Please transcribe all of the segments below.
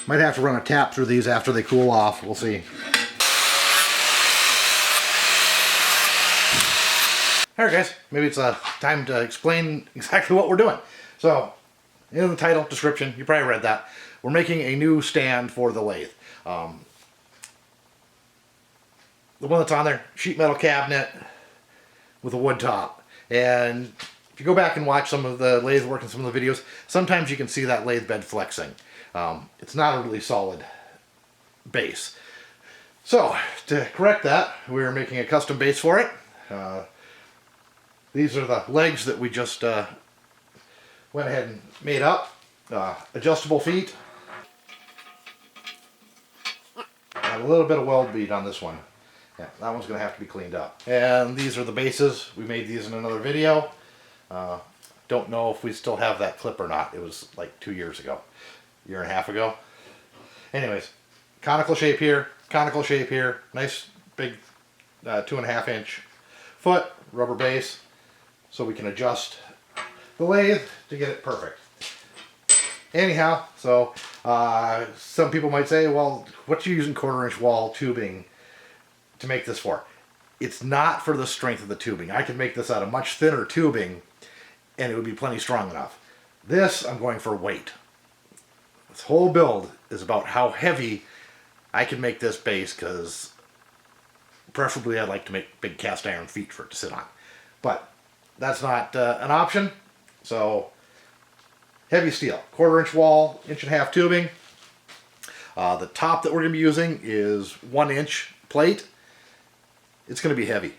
Might have to run a tap through these after they cool off. We'll see. Alright guys, maybe it's time to explain exactly what we're doing. So, in the title, description, you probably read that. We're making a new stand for the lathe. The one that's on there, sheet metal cabinet with a wood top. And if you go back and watch some of the lathe work in some of the videos, sometimes you can see that lathe bed flexing. It's not a really solid base. So, to correct that, we're making a custom base for it. These are the legs that we just went ahead and made up. Adjustable feet. And a little bit of weld bead on this one. Yeah, that one's going to have to be cleaned up. And these are the bases. We made these in another video. Don't know if we still have that clip or not. It was like 2 years ago. Year and a half ago. Anyways, conical shape here, nice big 2.5 inch foot, rubber base, so we can adjust the lathe to get it perfect. Anyhow, so some people might say, well, what you using 1/4 inch wall tubing to make this for? It's not for the strength of the tubing. I could make this out of much thinner tubing and it would be plenty strong enough. This, I'm going for weight. This whole build is about how heavy I can make this base, because preferably I'd like to make big cast iron feet for it to sit on. But that's not an option. So heavy steel, 1/4 inch wall, 1.5 inch tubing. The top that we're going to be using is 1 inch plate. It's going to be heavy.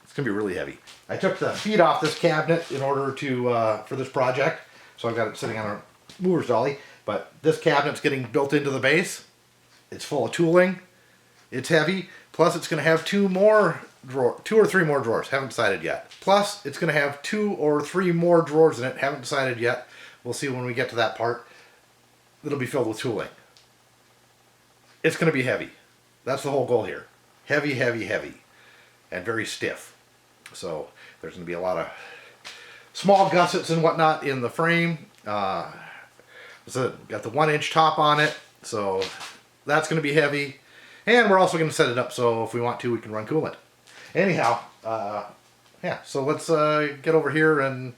It's going to be really heavy. I took the feet off this cabinet in order to for this project. So I've got it sitting on a mover's dolly. But this cabinet's getting built into the base. It's full of tooling. It's heavy. Plus it's going to have 2 or 3 more drawers. Haven't decided yet. Plus it's going to have 2 or 3 more drawers in it. Haven't decided yet. We'll see when we get to that part. It'll be filled with tooling. It's going to be heavy. That's the whole goal here. Heavy, heavy, heavy. And very stiff. So there's going to be a lot of small gussets and whatnot in the frame. So got the 1 inch top on it, so that's going to be heavy. And we're also going to set it up so if we want to, we can run coolant. Anyhow, yeah, so let's get over here and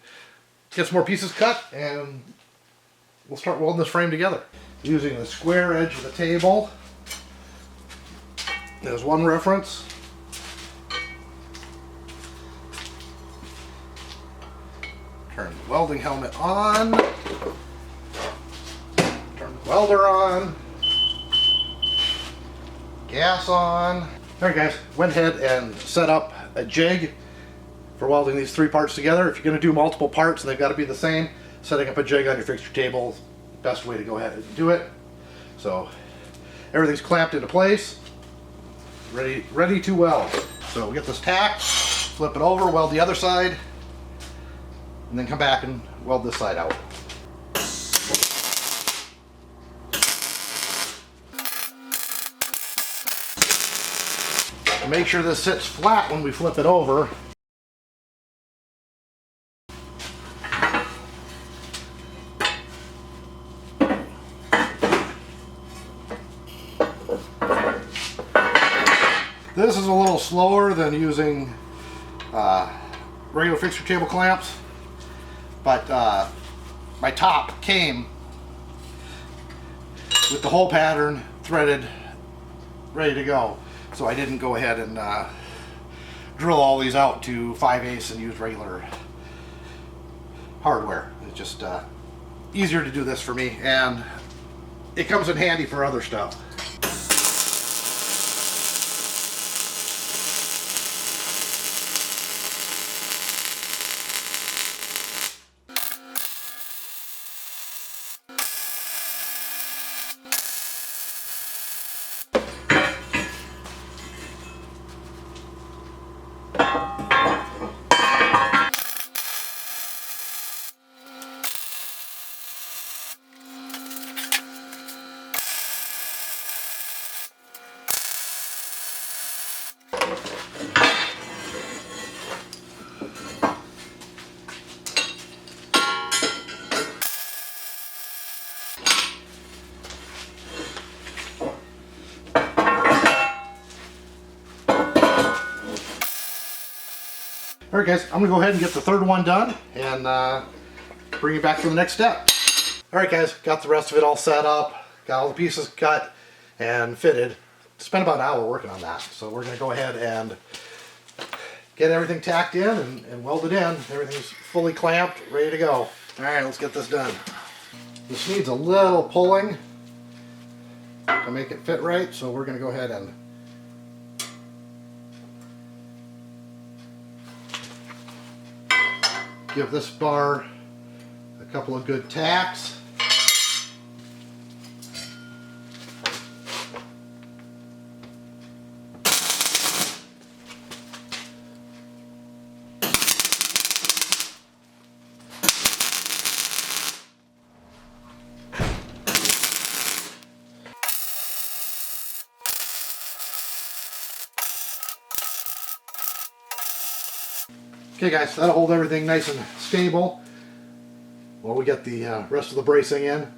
get some more pieces cut, and we'll start welding this frame together. Using the square edge of the table. There's one reference. Turn the welding helmet on. Welder on, gas on. Alright guys, went ahead and set up a jig for welding these 3 parts together. If you're going to do multiple parts and they've got to be the same, setting up a jig on your fixture table is the best way to go ahead and do it. So everything's clamped into place, ready to weld. So we get this tack, flip it over, weld the other side, and then come back and weld this side out. Make sure this sits flat when we flip it over. This is a little slower than using regular fixture table clamps, but my top came with the whole pattern threaded, ready to go. So I didn't go ahead and drill all these out to 5/8 and use regular hardware. It's just easier to do this for me, and it comes in handy for other stuff. Alright guys, I'm going to go ahead and get the third one done and bring you back to the next step. Alright guys, got the rest of it all set up, got all the pieces cut and fitted. Spent about an hour working on that, so we're going to go ahead and get everything tacked in and welded in. Everything's fully clamped, ready to go. Alright, let's get this done. This needs a little pulling to make it fit right, so we're going to go ahead and give this bar a couple of good tacks. Okay guys, that'll hold everything nice and stable while we get the rest of the bracing in.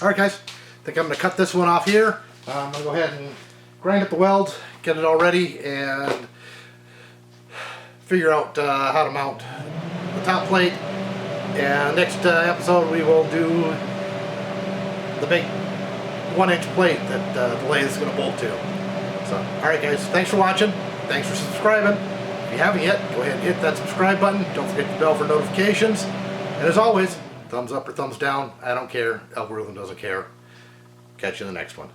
Alright guys, I think I'm going to cut this one off here. I'm going to go ahead and grind up the weld, get it all ready, and figure out how to mount the top plate. And next episode we will do the big 1-inch plate that the lathe is going to bolt to. So, alright guys, thanks for watching. Thanks for subscribing. If you haven't yet, go ahead and hit that subscribe button. Don't forget the bell for notifications. And as always, thumbs up or thumbs down, I don't care. Algorithm doesn't care. Catch you in the next one.